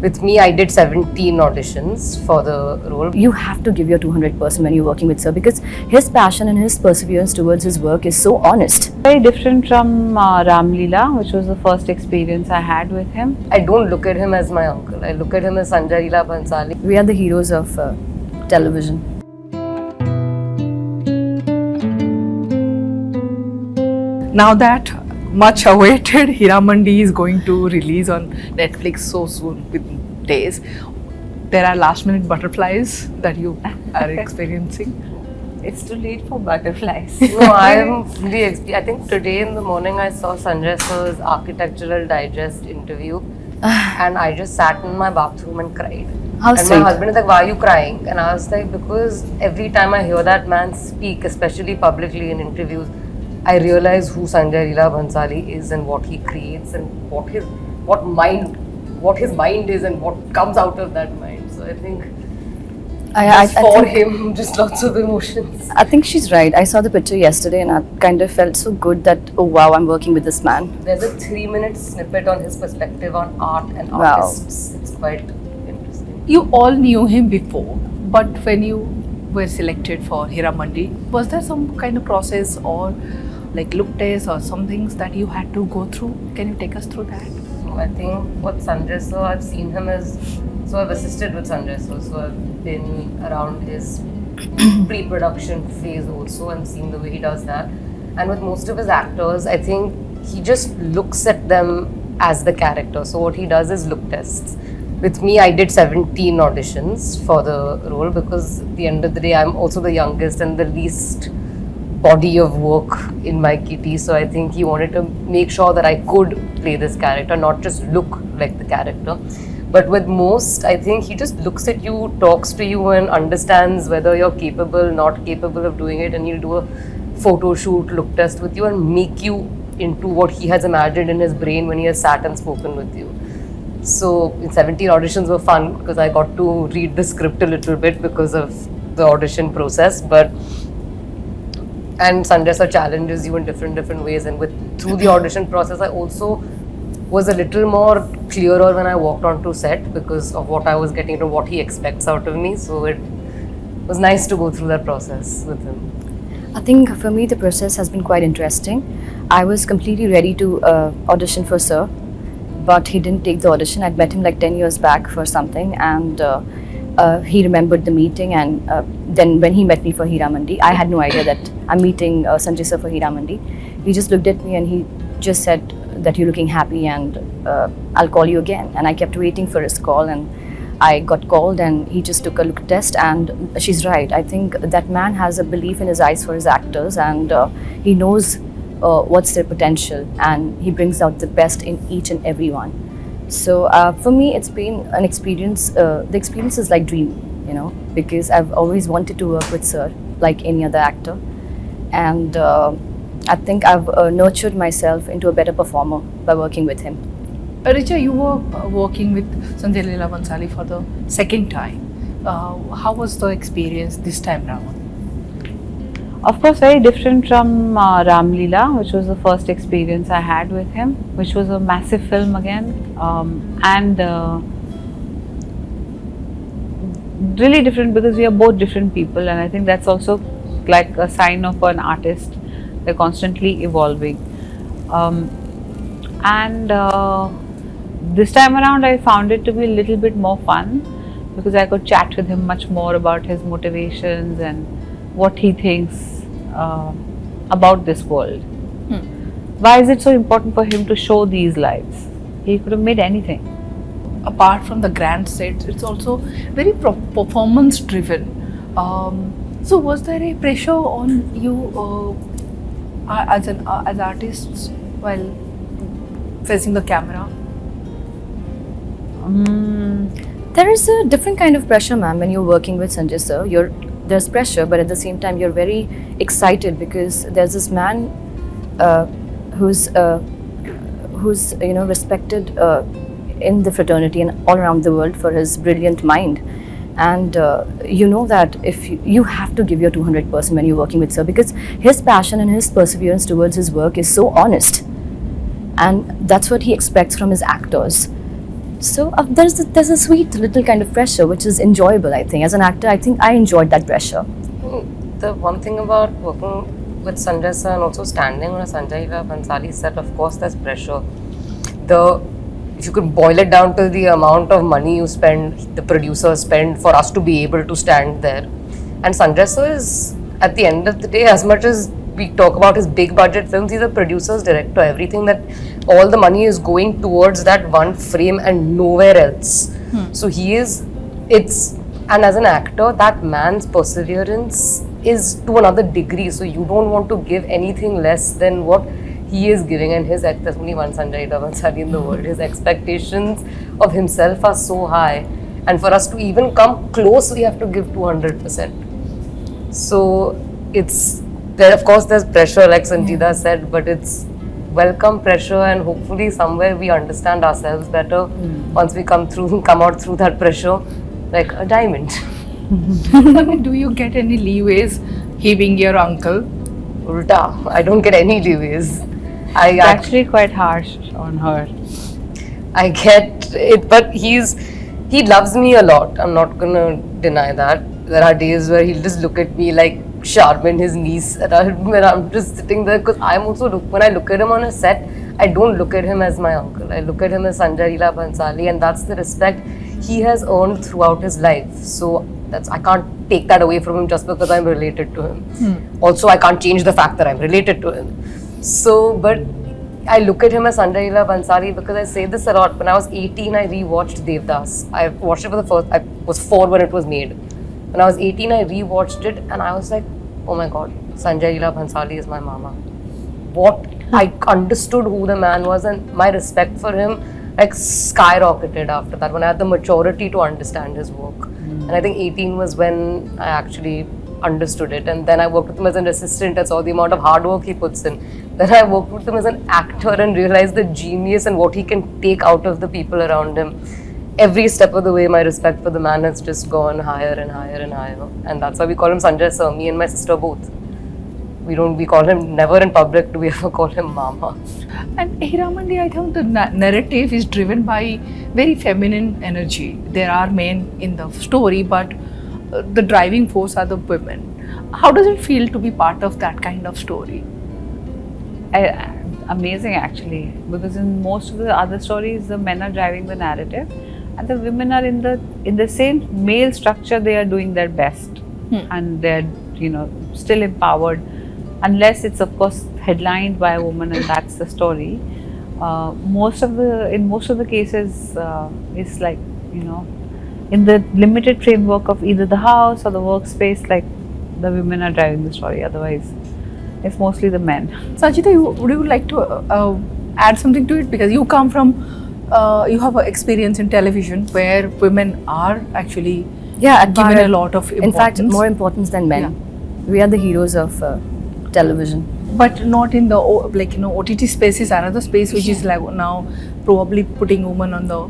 With me, I did 17 auditions for the role. You have to give your 200% when you're working with sir, because his passion and his perseverance towards his work is so honest. Very different from Ram Leela, which was the first experience I had with him. I don't look at him as my uncle. I look at him as Sanjay Leela Bhansali. We are the heroes of television. Now that much awaited Heeramandi is going to release on Netflix so soon, within days, there are last minute butterflies that you are experiencing. It's too late for butterflies. No, I think today in the morning I saw Sanjay sir's Architectural Digest interview and I just sat in my bathroom and cried. How and sweet. my husband is like, why are you crying? And I was like, because every time I hear that man speak, especially publicly in interviews, I realize who Sanjay Leela Bhansali is and what he creates and what his mind is and what comes out of that mind. So I think I for think, him, just lots of emotions. I think she's right. I saw the picture yesterday and I kind of felt so good that, oh wow, I'm working with this man. There's a 3-minute snippet on his perspective on art and Wow. artists. It's quite interesting. You all knew him before, but when you were selected for Heeramandi, was there some kind of process or like look test or some things that you had to go through? Can you take us through that? I think what Sanjay sir, I've seen him as, so I've assisted with Sanjay sir, so I've been around his pre-production phase also and seen the way he does that. And with most of his actors, I think he just looks at them as the character. So what he does is look tests. With me, I did 17 auditions for the role because at the end of the day, I'm also the youngest and the least body of work in my kitty. So I think he wanted to make sure that I could play this character, not just look like the character. But with most, I think he just looks at you, talks to you and understands whether you're capable, not capable of doing it, and he'll do a photo shoot, look test with you and make you into what he has imagined in his brain when he has sat and spoken with you. So 17 auditions were fun because I got to read the script a little bit because of the audition process, and Sanjay sir challenges you in different ways, and through the audition process I also was a little more clearer when I walked onto set because of what I was getting to, what he expects out of me. So it was nice to go through that process with him. I think for me the process has been quite interesting. I was completely ready to audition for sir, but he didn't take the audition. I'd met him like 10 years back for something and he remembered the meeting, and then when he met me for Heeramandi, I had no idea that I'm meeting Sanjay sir for Heeramandi. He just looked at me and he just said that you're looking happy and I'll call you again. And I kept waiting for his call and I got called and he just took a look test, and she's right. I think that man has a belief in his eyes for his actors, and he knows what's their potential and he brings out the best in each and every one. So for me, it's been an experience. The experience is like dream, you know, because I've always wanted to work with sir like any other actor, and I think I've nurtured myself into a better performer by working with him. Richa, you were working with Sanjay Leela Bhansali for the second time. How was the experience this time round? Of course, very different from Ram Leela, which was the first experience I had with him, which was a massive film again, and really different because we are both different people, and I think that's also like a sign of an artist. They're constantly evolving, and this time around I found it to be a little bit more fun because I could chat with him much more about his motivations and what he thinks about this world. Why is it so important for him to show these lives? He could have made anything. Apart from the grand sets, it's also very performance driven. So was there a pressure on you as artists while facing the camera? There is a different kind of pressure, ma'am, when you're working with Sanjay sir. There's pressure, but at the same time you're very excited because there's this man who's respected in the fraternity and all around the world for his brilliant mind. And you know that if you have to give your 200% when you're working with sir, because his passion and his perseverance towards his work is so honest, and that's what he expects from his actors. So there's a sweet little kind of pressure which is enjoyable. I think as an actor, I think I enjoyed that pressure. The one thing about working with Sanjay sir and also standing on a Sanjay Leela Bhansali set, of course, there's pressure. If you could boil it down to the amount of money you spend, the producers spend for us to be able to stand there. And Sanjay sir is, at the end of the day, as much as we talk about his big budget films, he's a producer's director. Everything that, all the money is going towards that one frame and nowhere else. So and as an actor, that man's perseverance is to another degree. So you don't want to give anything less than what he is giving, and there's only one Sanjay Leela Bhansali in the world. His expectations of himself are so high, and for us to even come close, we have to give 200%. So of course there's pressure, like Sanjeeda said, but it's welcome pressure, and hopefully somewhere we understand ourselves better once we come out through that pressure like a diamond. Do you get any leeways, he being your uncle? Ulta, I don't get any leeways. It's actually quite harsh on her. I get it, but he loves me a lot. I'm not gonna deny that. There are days where he'll just look at me like Sharmin, his niece, and I'm just sitting there, because when I look at him on a set, I don't look at him as my uncle. I look at him as Sanjay Leela Bhansali, and that's the respect he has earned throughout his life. So I can't take that away from him just because I'm related to him. Also, I can't change the fact that I'm related to him. So, but I look at him as Sanjay Leela Bhansali because I say this a lot. When I was 18, I rewatched Devdas. I watched it for the first. I was 4 when it was made. When I was 18, I rewatched it and I was like, oh my god, Sanjay Leela Bhansali is my mama. What? I understood who the man was, and my respect for him like skyrocketed after that, when I had the maturity to understand his work. And I think 18 was when I actually understood it. And then I worked with him as an assistant. I saw the amount of hard work he puts in. Then I worked with him as an actor and realized the genius and what he can take out of the people around him. Every step of the way, my respect for the man has just gone higher and higher and higher. And that's why we call him Sanjay sir, me and my sister both. We call him, never in public do we ever call him mama. And Heeramandi, I think the narrative is driven by very feminine energy. There are men in the story, but the driving force are the women. How does it feel to be part of that kind of story? Amazing, actually, because in most of the other stories, the men are driving the narrative, and the women are in the same male structure. They are doing their best, and they're still empowered, unless it's of course headlined by a woman, and that's the story. In most of the cases, it's like in the limited framework of either the house or the workspace, like the women are driving the story. Otherwise, it's mostly the men. Sanjeeda, would you like to add something to it? Because you come from, you have experience in television where women are actually given a lot of importance. In fact, more importance than men. Yeah. We are the heroes of television. But not in the OTT space is another space which is like now probably putting women on the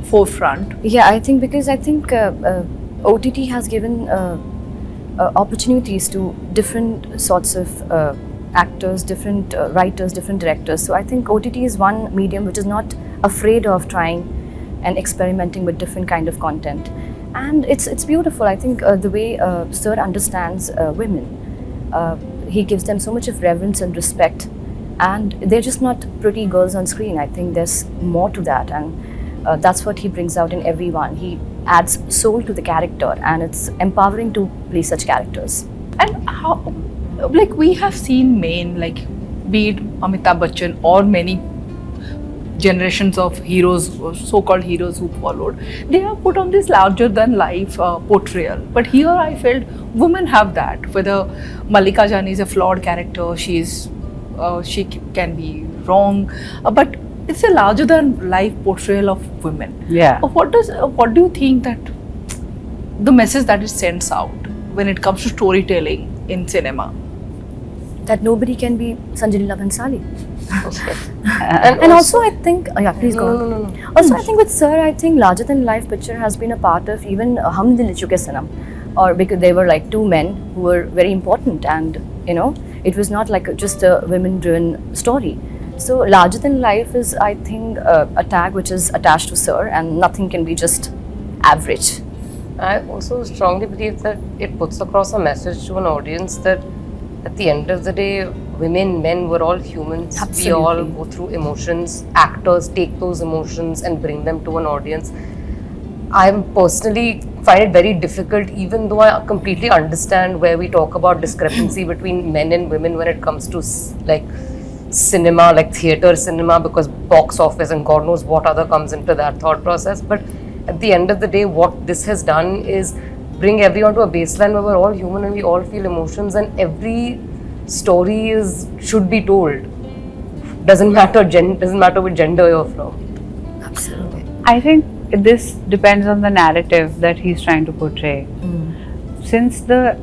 forefront. Yeah, I think OTT has given opportunities to different sorts of actors, different writers, different directors. So I think OTT is one medium which is not afraid of trying and experimenting with different kind of content, and it's beautiful. I think the way Sir understands women, he gives them so much of reverence and respect, and they're just not pretty girls on screen. I think there's more to that, and that's what he brings out in everyone. He adds soul to the character, and it's empowering to play such characters. And how, we have seen men, be it Amitabh Bachchan or many generations of heroes, or so-called heroes who followed, they have put on this larger-than-life portrayal. But here I felt women have that. Whether Mallikajaan is a flawed character, she can be wrong, but it's a larger-than-life portrayal of women. Yeah. What do you think that the message that it sends out when it comes to storytelling in cinema? That nobody can be Sanjay Leela Bhansali. And also I think, please go on. No. Also I think with Sir, I think larger than life picture has been a part of even Hum Dil Le Chuke Sanam, or because they were like two men who were very important, and it was not like just a women driven story. So larger than life is, I think, a tag which is attached to Sir, and nothing can be just average. I also strongly believe that it puts across a message to an audience that at the end of the day, women, men, we're all humans. We all Absolutely. go through emotions. Actors take those emotions and bring them to an audience. I personally find it very difficult, even though I completely understand where we talk about discrepancy between men and women when it comes to like cinema, like theatre cinema, because box office and God knows what other comes into that thought process. But at the end of the day, what this has done is bring everyone to a baseline where we're all human and we all feel emotions, and every story should be told. Doesn't matter which gender you're from. Absolutely. I think this depends on the narrative that he's trying to portray. Since the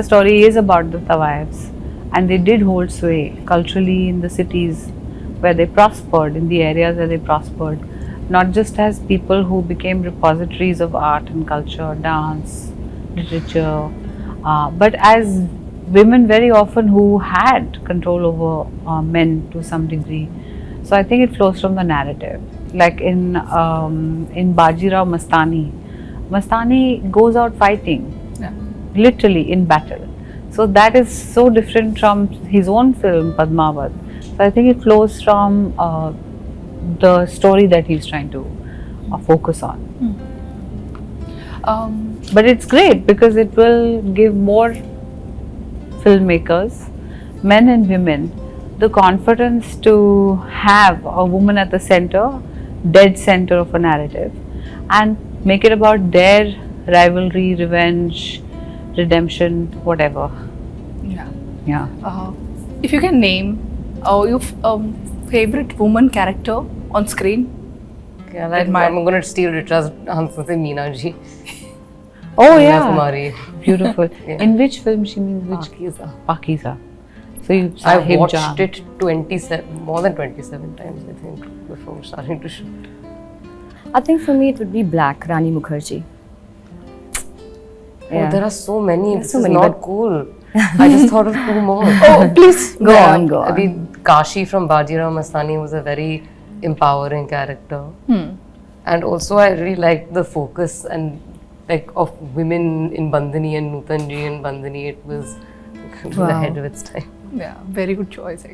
story is about the Tawaifs, and they did hold sway culturally in the cities where they prospered, in the areas where they prospered, not just as people who became repositories of art and culture, dance, literature, but as women very often who had control over men to some degree. So I think it flows from the narrative. Like in Bajirao Mastani goes out fighting, Yeah. literally in battle. So that is so different from his own film Padmavat. So I think it flows from the story that he's trying to focus on. But it's great because it will give more filmmakers, men and women, the confidence to have a woman at the center, dead center of a narrative, and make it about their rivalry, revenge, redemption, whatever. Yeah. Yeah. If you can name your favorite woman character on screen. Yeah, like, Admire. I'm going to steal Richa's answer, say Meena ji. Oh Meena yeah, Kumari. beautiful. Yeah. In which film she means which? Pakiza. Pakiza. So you I watched Jaan. it more than 27 times, I think, before starting to shoot. I think for me it would be Black, Rani Mukherjee. Oh, there are so many. There's This so is many, not but- cool. I just thought of two more. Oh, please Go on. I mean, Kashi from Bajirao Mastani was a very empowering character. And also I really liked the focus and like of women in Bandhani and Nutanji in Bandhani. It was ahead of its time. Yeah, very good choice.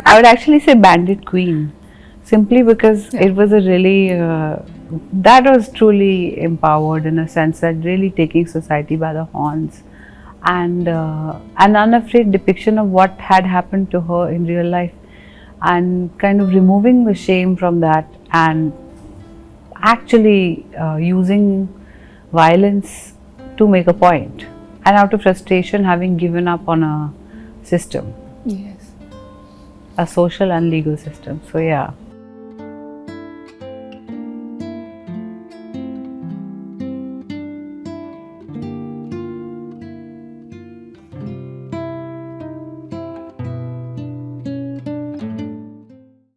I would actually say Bandit Queen, simply because it was a really that was truly empowered in a sense, that really taking society by the horns, and an unafraid depiction of what had happened to her in real life, and kind of removing the shame from that, and actually using violence to make a point, and out of frustration having given up on a system, Yes. a social and legal system. So yeah.